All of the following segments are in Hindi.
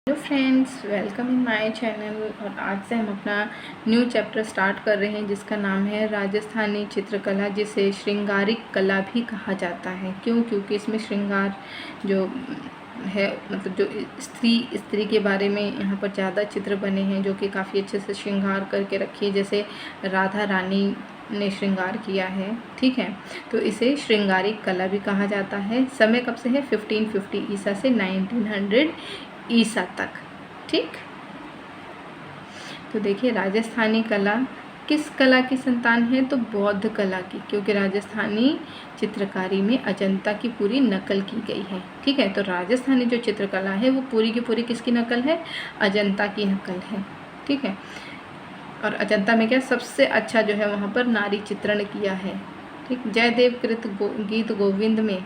Hello friends, welcome in my channel. और आज से हम अपना न्यू चैप्टर स्टार्ट कर रहे हैं जिसका नाम है राजस्थानी चित्रकला, जिसे श्रृंगारिक कला भी कहा जाता है। क्यों? क्योंकि इसमें श्रृंगार जो है, मतलब जो स्त्री के बारे में यहाँ पर ज़्यादा चित्र बने हैं जो कि काफ़ी अच्छे से श्रृंगार करके रखी है, जैसे राधा रानी ने श्रृंगार किया है। ठीक है, तो इसे श्रृंगारिक कला भी कहा जाता है। समय कब से है? 1550 ईसा से 1900 ईसा तक। ठीक, तो देखिए राजस्थानी कला किस कला की संतान है? तो बौद्ध कला की, क्योंकि राजस्थानी चित्रकारी में अजंता की पूरी नकल की गई है। ठीक है, तो राजस्थानी जो चित्रकला है वो पूरी की पूरी किसकी नकल है? अजंता की नकल है। ठीक है, और अजंता में क्या सबसे अच्छा जो है वहाँ पर नारी चित्रण किया है। ठीक, जयदेव कृत गीत गोविंद में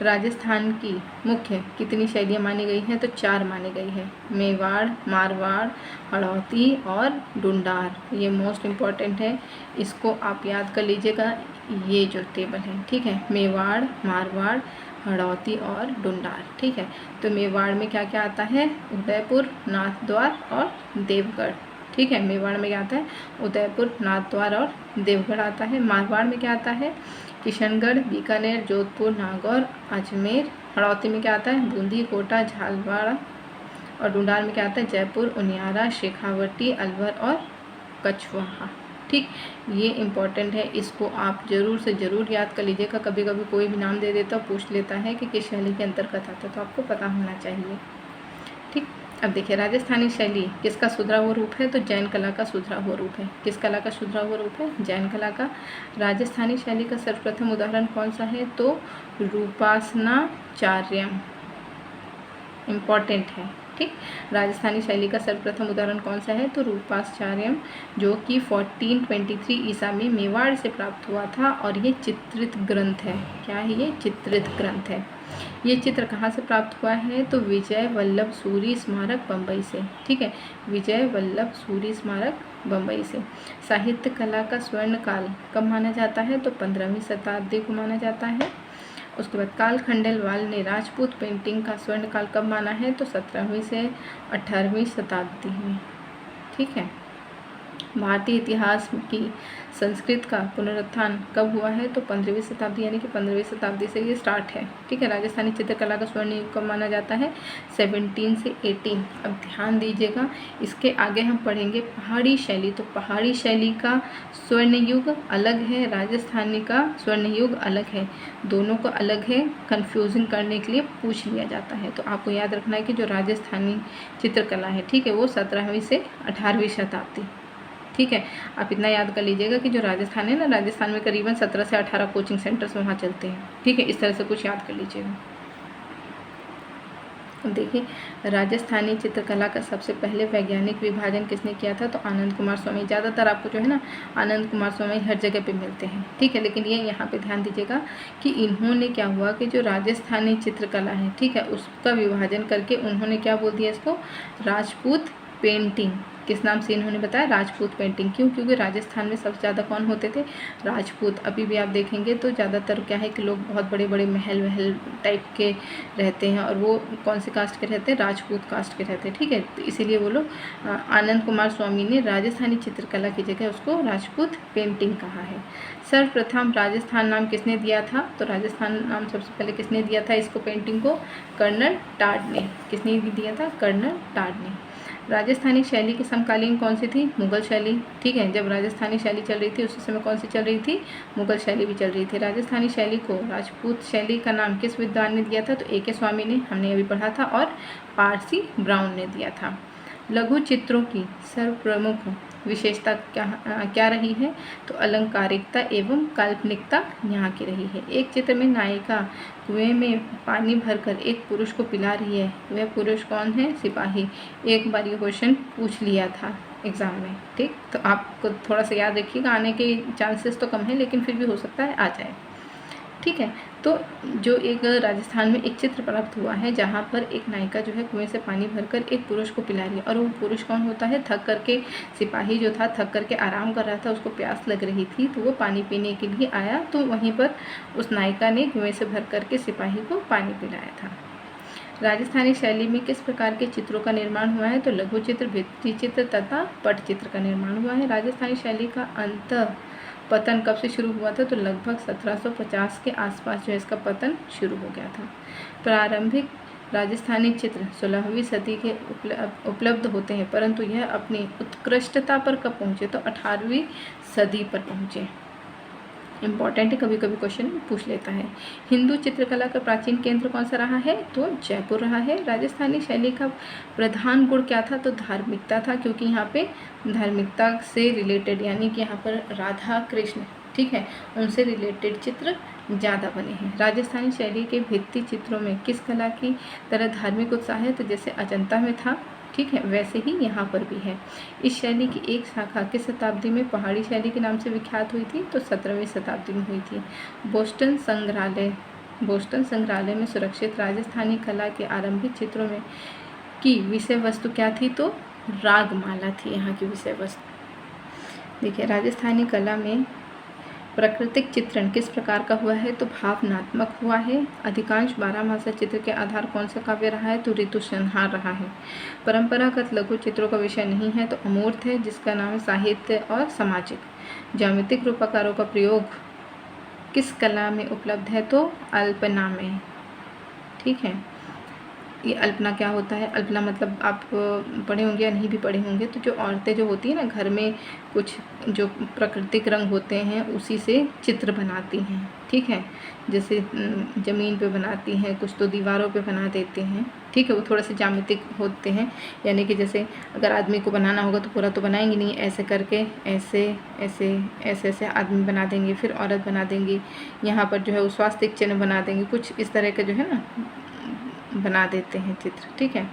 राजस्थान की मुख्य कितनी शैलियाँ मानी गई हैं? तो 4 मानी गई है। मेवाड़, मारवाड़, हड़ौती और डुंडार। ये मोस्ट इम्पॉर्टेंट है, इसको आप याद कर लीजिएगा, ये जो टेबल है। ठीक है, मेवाड़, मारवाड़, हड़ौती और डुंडार। ठीक है, तो मेवाड़ में क्या क्या आता है? उदयपुर, नाथद्वार और देवगढ़। ठीक है, मेवाड़ में क्या आता है? उदयपुर, नाथद्वार और देवगढ़ आता है। मारवाड़ में क्या आता है? किशनगढ़, बीकानेर, जोधपुर, नागौर, अजमेर। हड़ौती में क्या आता है? बूंदी, कोटा, झालवाड़। और डुंडार में क्या आता है? जयपुर, उनियारा, शेखावटी, अलवर और कछवाहा। ठीक, ये इम्पॉर्टेंट है, इसको आप ज़रूर से ज़रूर याद कर लीजिएगा। कभी कभी कोई भी नाम दे देता पूछ लेता है कि किस शैली के अंतर्गत आता है, तो आपको पता होना चाहिए। ठीक, अब देखिए राजस्थानी शैली किसका सुधरा हुआ रूप है? तो जैन कला का सुधरा हुआ रूप है। किस कला का सुधरा हुआ रूप है? जैन कला का। राजस्थानी शैली का सर्वप्रथम उदाहरण कौन सा है? तो रूपासनाचार्यम, इम्पॉर्टेंट है। ठीक, राजस्थानी शैली का सर्वप्रथम उदाहरण कौन सा है? तो रूपासचार्यम, जो कि 1423 ईसा में मेवाड़ से प्राप्त हुआ था। और ये चित्रित ग्रंथ है। क्या है ये? चित्रित ग्रंथ है। ये चित्र कहाँ से प्राप्त हुआ है? तो विजय वल्लभ सूरी स्मारक, बम्बई से। ठीक है, विजय वल्लभ सूरी स्मारक, बम्बई से। साहित्य कला का स्वर्ण काल कब माना जाता है? तो 15वीं शताब्दी को माना जाता है। उसके बाद काल खंडेलवाल ने राजपूत पेंटिंग का स्वर्ण काल कब माना है? तो 17वीं से 18वीं शताब्दी में। ठीक है, भारतीय इतिहास की संस्कृत का पुनरुत्थान कब हुआ है? तो 15वीं शताब्दी, यानी कि 15वीं शताब्दी से ये स्टार्ट है। ठीक है, राजस्थानी चित्रकला का स्वर्ण युग कब माना जाता है? 17 से 18। अब ध्यान दीजिएगा, इसके आगे हम पढ़ेंगे पहाड़ी शैली। तो पहाड़ी शैली का स्वर्ण युग अलग है, राजस्थानी का स्वर्ण युग अलग है। दोनों को अलग है, कन्फ्यूजन करने के लिए पूछ लिया जाता है। तो आपको याद रखना है कि जो राजस्थानी चित्रकला है, ठीक है, वो 17वीं से 18वीं शताब्दी। ठीक है, आप इतना याद कर लीजिएगा कि जो राजस्थान है ना, राजस्थान में करीबन 17 से 18 कोचिंग सेंटर्स वहाँ चलते हैं। ठीक है, इस तरह से कुछ याद कर लीजिएगा। देखिए राजस्थानी चित्रकला का सबसे पहले वैज्ञानिक विभाजन किसने किया था? तो आनंद कुमार स्वामी। ज़्यादातर आपको जो है ना आनंद कुमार स्वामी हर जगह पे मिलते हैं। ठीक है, लेकिन ये यहाँ पे ध्यान दीजिएगा कि इन्होंने क्या हुआ कि जो राजस्थानी चित्रकला है, ठीक है, उसका विभाजन करके उन्होंने क्या बोल दिया इसको? राजपूत पेंटिंग। किस नाम से इन्होंने बताया? राजपूत पेंटिंग। क्यों? क्योंकि राजस्थान में सबसे ज़्यादा कौन होते थे? राजपूत। अभी भी आप देखेंगे तो ज़्यादातर क्या है कि लोग बहुत बड़े बड़े महल वहल टाइप के रहते हैं, और वो कौन से कास्ट के रहते हैं? राजपूत कास्ट के रहते हैं। ठीक है, तो इसीलिए वो लोग आनंद कुमार स्वामी ने राजस्थानी चित्रकला की जगह उसको राजपूत पेंटिंग कहा है। सर्वप्रथम राजस्थान नाम किसने दिया था? तो राजस्थान नाम सबसे पहले किसने दिया था इसको, पेंटिंग को? कर्नल टाड ने। किसने दिया था? कर्नल टाड ने। राजस्थानी शैली की समकालीन कौन सी थी? मुगल शैली। ठीक है, जब राजस्थानी शैली चल रही थी उसी समय कौन सी चल रही थी? मुगल शैली भी चल रही थी। राजस्थानी शैली को राजपूत शैली का नाम किस विद्वान ने दिया था? तो A.K. स्वामी ने, हमने अभी पढ़ा था, और पारसी ब्राउन ने दिया था। लघु चित्रों की सर्वप्रमुख विशेषता क्या रही है? तो अलंकारिकता एवं काल्पनिकता यहाँ की रही है। एक चित्र में नायिका कुएं में पानी भरकर एक पुरुष को पिला रही है। वह पुरुष कौन है? सिपाही। एक बार ये क्वेश्चन पूछ लिया था एग्ज़ाम में। ठीक, तो आपको थोड़ा सा याद रखिएगा, आने के चांसेस तो कम है लेकिन फिर भी हो सकता है आ जाए। ठीक है, तो जो एक राजस्थान में एक चित्र प्राप्त हुआ है जहाँ पर एक नायिका जो है कुएं से पानी भरकर एक पुरुष को पिला रही है, और वो पुरुष कौन होता है? थक करके, सिपाही जो था थक करके आराम कर रहा था, उसको प्यास लग रही थी तो वो पानी पीने के लिए आया, तो वहीं पर उस नायिका ने कुएं से भर करके सिपाही को पानी पिलाया था। राजस्थानी शैली में किस प्रकार के चित्रों का निर्माण हुआ है? तो लघु चित्र, भित्ति चित्र तथा पटचित्र का निर्माण हुआ है। राजस्थानी शैली का अंत पतन कब से शुरू हुआ था? तो लगभग 1750 के आसपास जो है इसका पतन शुरू हो गया था। प्रारंभिक राजस्थानी चित्र 16वीं सदी के उपलब्ध होते हैं, परंतु यह अपनी उत्कृष्टता पर कब पहुँचे? तो 18वीं सदी पर पहुँचे। इम्पॉर्टेंट है, कभी कभी क्वेश्चन पूछ लेता है। हिंदू चित्रकला का प्राचीन केंद्र कौन सा रहा है? तो जयपुर रहा है। राजस्थानी शैली का प्रधान गुण क्या था? तो धार्मिकता था, क्योंकि यहाँ पे धार्मिकता से रिलेटेड, यानी कि यहाँ पर राधा कृष्ण, ठीक है, उनसे रिलेटेड चित्र ज़्यादा बने हैं। राजस्थानी शैली के भित्ति चित्रों में किस कला की तरह धार्मिक उत्साह है? तो जैसे अजंता में था, ठीक है, वैसे ही यहाँ पर भी है। इस शैली की एक शाखा किस शताब्दी में पहाड़ी शैली के नाम से विख्यात हुई थी? तो 17वीं शताब्दी में हुई थी। बोस्टन संग्रहालय में सुरक्षित राजस्थानी कला के आरंभिक चित्रों में की विषय वस्तु क्या थी? तो रागमाला थी यहाँ की विषय वस्तु। देखिए, राजस्थानी कला में प्राकृतिक चित्रण किस प्रकार का हुआ है? तो भावनात्मक हुआ है। अधिकांश 12मासा चित्र के आधार कौन सा काव्य रहा है? तो ऋतु संहार रहा है। परंपरागत लघु चित्रों का विषय नहीं है, तो अमूर्त है, जिसका नाम है साहित्य और सामाजिक। ज्यामितिक रूपाकारों का प्रयोग किस कला में उपलब्ध है? तो अल्पना में, ठीक है। ये अल्पना क्या होता है? अल्पना मतलब आप पढ़े होंगे या नहीं भी पढ़े होंगे, तो जो औरतें जो होती हैं ना, घर में कुछ जो प्राकृतिक रंग होते हैं उसी से चित्र बनाती हैं, ठीक है। जैसे ज़मीन पे बनाती हैं, कुछ तो दीवारों पे बना देते हैं, ठीक है। वो थोड़ा से ज्यामितिक होते हैं, यानी कि जैसे अगर आदमी को बनाना होगा तो पूरा तो बनाएंगे नहीं, ऐसे करके ऐसे ऐसे ऐसे ऐसे आदमी बना देंगे, फिर औरत बना देंगी, यहाँ पर जो है वो स्वास्तिक चिन्ह बना देंगे, कुछ इस तरह का जो है ना बना देते हैं चित्र, ठीक है।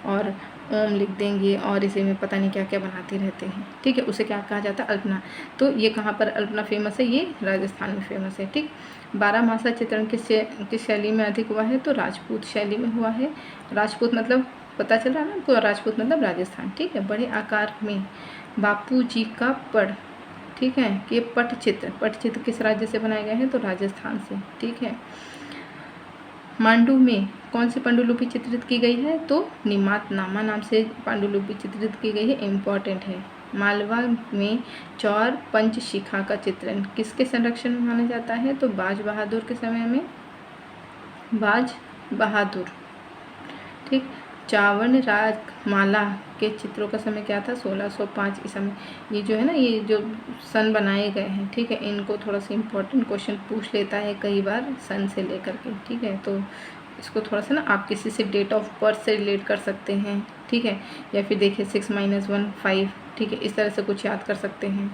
और ओम लिख देंगे और इसी में पता नहीं क्या क्या बनाते रहते हैं, ठीक है। उसे क्या कहा जाता है? अल्पना। तो ये कहाँ पर अल्पना फेमस है? ये राजस्थान में फेमस है, ठीक। 12मासा चित्रण किस शैली में अधिक हुआ है? तो राजपूत शैली में हुआ है। राजपूत मतलब पता चल रहा है ना आपको? राजपूत मतलब राजस्थान, ठीक है। बड़े आकार में बापू जी का पढ़, ठीक है, कि ये पटचित्र किस राज्य से बनाए गए हैं? तो राजस्थान से, ठीक है। मांडू में कौन सी पांडुलिपि चित्रित की गई है? तो निमातनामा नाम से पांडुलिपि चित्रित की गई है, इम्पॉर्टेंट है। मालवा में चौर पंचशिखा का चित्रण किसके संरक्षण में माना जाता है? तो बाज बहादुर के समय में, बाज बहादुर, ठीक। चावर्ण रागमाला के चित्रों का समय क्या था? 1605 ईसा में। ये जो है ना, ये जो सन बनाए गए हैं, ठीक है, इनको थोड़ा सा इम्पोर्टेंट क्वेश्चन पूछ लेता है कई बार सन से लेकर के, ठीक है। तो इसको थोड़ा सा ना आप किसी से डेट ऑफ बर्थ से रिलेट कर सकते हैं, ठीक है, या फिर देखिए 6 - 1 5, ठीक है, इस तरह से कुछ याद कर सकते हैं।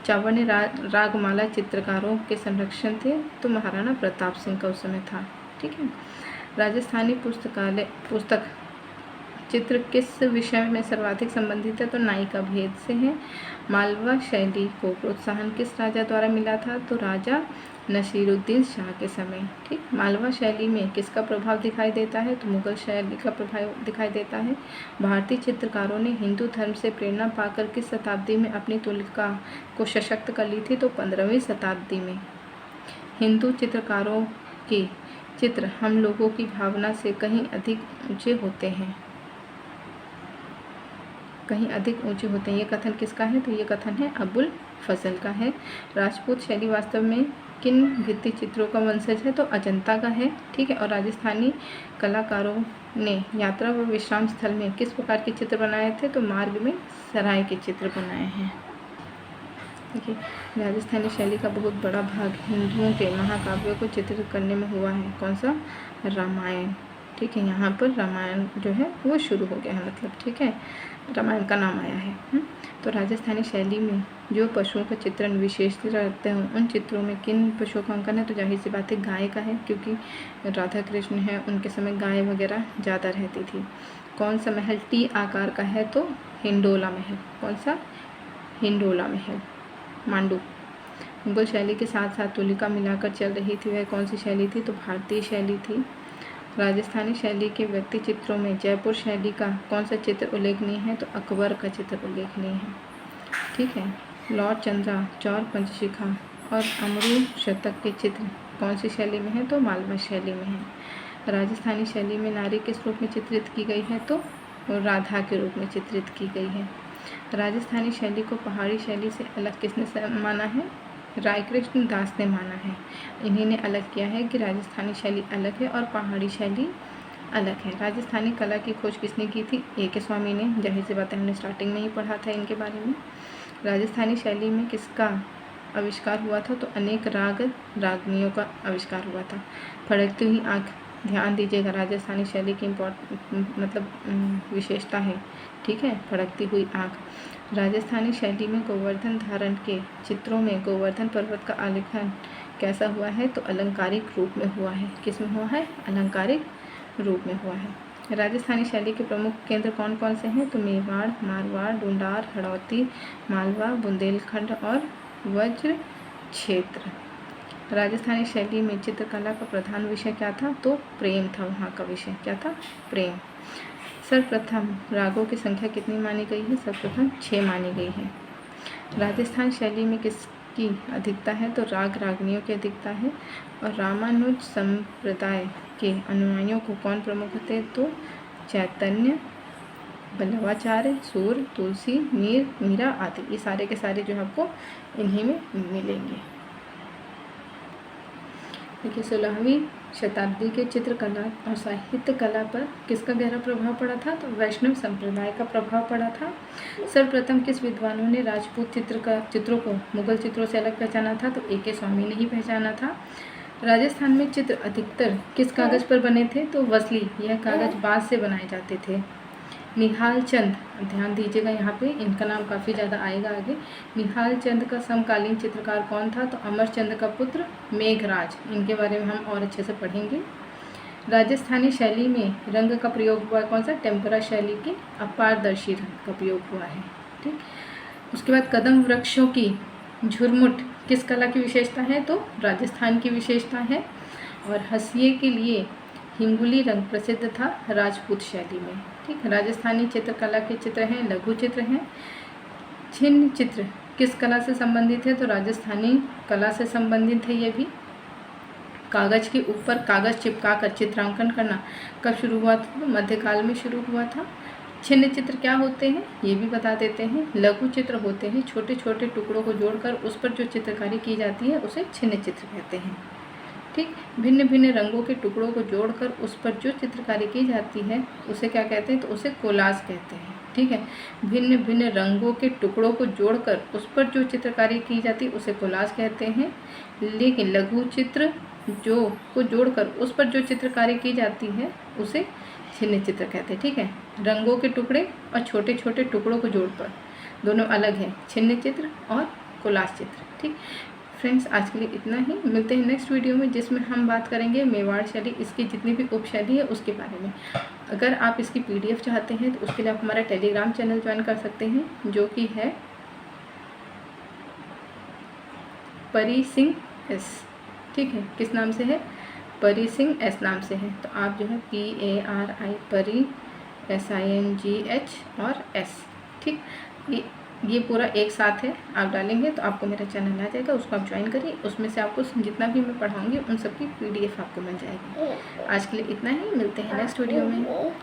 चावर्ण रागमाला चित्रकारों के संरक्षण थे, तो महाराणा प्रताप सिंह का उस समय था, ठीक है। राजस्थानी पुस्तक चित्र किस विषय में सर्वाधिक संबंधित है? तो नायिका भेद से है। मालवा शैली को प्रोत्साहन किस राजा द्वारा मिला था? तो राजा नसीरुद्दीन शाह के समय, ठीक। मालवा शैली में किसका प्रभाव दिखाई देता है? तो मुगल शैली का प्रभाव दिखाई देता है। भारतीय चित्रकारों ने हिंदू धर्म से प्रेरणा पाकर किस शताब्दी में अपनी तुलिका को सशक्त कर ली थी? तो 15वीं शताब्दी में। हिंदू चित्रकारों के चित्र हम लोगों की भावना से कहीं अधिक ऊंचे होते हैं, कहीं अधिक ऊंचे होते हैं। ये कथन किसका है? तो ये कथन है अबुल फजल का है। राजपूत शैली वास्तव में किन भित्ति चित्रों का वंशज है? तो अजंता का है, ठीक है। और राजस्थानी कलाकारों ने यात्रा व विश्राम स्थल में किस प्रकार के चित्र बनाए थे? तो मार्ग में सराय के चित्र बनाए हैं। देखिए, राजस्थानी शैली का बहुत बड़ा भाग हिंदुओं के महाकाव्यों को चित्रित करने में हुआ है। कौन सा? रामायण, ठीक है। यहाँ पर रामायण जो है वो शुरू हो गया है, मतलब, ठीक है, रामायण का नाम आया है। तो राजस्थानी शैली में जो पशुओं का चित्रण विशेषता रखते हैं, उन चित्रों में किन पशुओं का अंकन है? तो जाहिर सी बात है गाय का है, क्योंकि राधा कृष्ण है, उनके समय गाय वगैरह ज़्यादा रहती थी। कौन सा महल टी आकार का है? तो हिंडोला महल। कौन सा? हिंडोला महल, मांडू। मुगल शैली के साथ साथ तुलिका मिलाकर चल रही थी, वह कौन सी शैली थी? तो भारतीय शैली थी। राजस्थानी शैली के व्यक्ति चित्रों में जयपुर शैली का कौन सा चित्र उल्लेखनीय है? तो अकबर का चित्र उल्लेखनीय है, ठीक है। लॉर्ड चंद्रा, चौर पंचशिखा और अमरू शतक के चित्र कौन सी शैली में है? तो मालवा शैली में है। राजस्थानी शैली में नारी किस रूप में चित्रित की गई है? तो राधा के रूप में चित्रित की गई है। राजस्थानी शैली को पहाड़ी शैली से अलग किसने माना है? रायकृष्ण दास ने माना है। इन्हीं ने अलग किया है कि राजस्थानी शैली अलग है और पहाड़ी शैली अलग है। राजस्थानी कला की खोज किसने की थी? A.K. स्वामी ने। जाहिर सी बात है, हमने स्टार्टिंग में ही पढ़ा था इनके बारे में। राजस्थानी शैली में किसका आविष्कार हुआ था? तो अनेक राग रागनियों का आविष्कार हुआ था। फड़कती हुई आँख, ध्यान दीजिएगा, राजस्थानी शैली की विशेषता है, ठीक है, फड़कती हुई आँख। राजस्थानी शैली में गोवर्धन धारण के चित्रों में गोवर्धन पर्वत का आलेखन कैसा हुआ है? तो अलंकारिक रूप में हुआ है। किस में हुआ है? अलंकारिक रूप में हुआ है। राजस्थानी शैली के प्रमुख केंद्र कौन कौन से हैं? तो मेवाड़, मारवाड़, ढूंढार, हड़ौती, मालवा, बुंदेलखंड और वज्र क्षेत्र। राजस्थानी शैली में चित्रकला का प्रधान विषय क्या था? तो प्रेम था। वहाँ का विषय क्या था? प्रेम। सर्वप्रथम रागों की संख्या कितनी मानी गई है? सर्वप्रथम 6 मानी गई है। राजस्थान शैली में किसकी अधिकता है? तो राग रागनियों की अधिकता है। और रामानुज संप्रदाय के अनुयायियों को कौन प्रमुख थे? तो चैतन्य, बल्लवाचार्य, सूर, तुलसी, मीरा आदि। ये सारे के सारे जो आपको इन्हीं में मिलेंगे। देखिए, 16वीं शताब्दी के चित्रकला और साहित्य कला पर किसका गहरा प्रभाव पड़ा था? तो वैष्णव संप्रदाय का प्रभाव पड़ा था। सर्वप्रथम किस विद्वानों ने राजपूत चित्रों को मुगल चित्रों से अलग पहचाना था? तो A.K. स्वामी ने ही पहचाना था। राजस्थान में चित्र अधिकतर किस कागज़ पर बने थे? तो वसली, यह कागज़ बाँस से बनाए जाते थे। निहाल चंद, ध्यान दीजिएगा यहाँ पे, इनका नाम काफ़ी ज़्यादा आएगा आगे। निहाल चंद का समकालीन चित्रकार कौन था? तो अमरचंद का पुत्र मेघराज। इनके बारे में हम और अच्छे से पढ़ेंगे। राजस्थानी शैली में रंग का प्रयोग हुआ कौन सा? टेम्परा शैली के अपारदर्शी रंग का प्रयोग हुआ है, ठीक। उसके बाद कदम वृक्षों की झुरमुट किस कला की विशेषता है? तो राजस्थान की विशेषता है। और हंसिए के लिए हिंगुली रंग प्रसिद्ध था राजपूत शैली में, ठीक। राजस्थानी चित्रकला के चित्र हैं, लघु चित्र हैं। छिन्न चित्र किस कला से संबंधित है? तो राजस्थानी कला से संबंधित है ये भी। कागज़ के ऊपर कागज़ चिपका कर चित्रांकन करना कब शुरू हुआ था? तो मध्यकाल में शुरू हुआ था। छिन्न चित्र क्या होते हैं ये भी बता देते हैं। लघु चित्र होते हैं, छोटे छोटे टुकड़ों को जोड़कर उस पर जो चित्रकारी की जाती है उसे छिन्न चित्र कहते हैं, ठीक। भिन्न भिन्न रंगों के टुकड़ों को जोड़कर उस पर जो चित्रकारी की जाती है उसे क्या कहते हैं? तो उसे कोलाज कहते हैं, ठीक है। भिन्न भिन्न रंगों के टुकड़ों को जोड़कर उस पर जो चित्रकारी की जाती है उसे कोलाज कहते हैं। लेकिन लघु चित्र को जोड़कर उस पर जो चित्रकारी की जाती है उसे छिन्न चित्र कहते हैं, ठीक है। रंगों के टुकड़े और छोटे छोटे टुकड़ों को जोड़कर दोनों अलग हैं, छिन्न चित्र और कोलाज चित्र, ठीक। फ्रेंड्स, आज के लिए इतना ही। मिलते हैं नेक्स्ट वीडियो में, जिसमें हम बात करेंगे मेवाड़ शैली, इसकी जितनी भी उपशैली है उसके बारे में। अगर आप इसकी PDF चाहते हैं तो उसके लिए आप हमारा टेलीग्राम चैनल ज्वाइन कर सकते हैं, जो कि है परी सिंह S, ठीक है। किस नाम से है? परी सिंह S नाम से है। तो आप जो है PARI परी SINGH और S, ठीक। ये पूरा एक साथ है, आप डालेंगे तो आपको मेरा चैनल आ जाएगा, उसको आप ज्वाइन करिए। उसमें से आपको जितना भी मैं पढ़ाऊँगी उन सब की PDF आपको मिल जाएगी। आज के लिए इतना ही, मिलते हैं नेक्स्ट वीडियो में।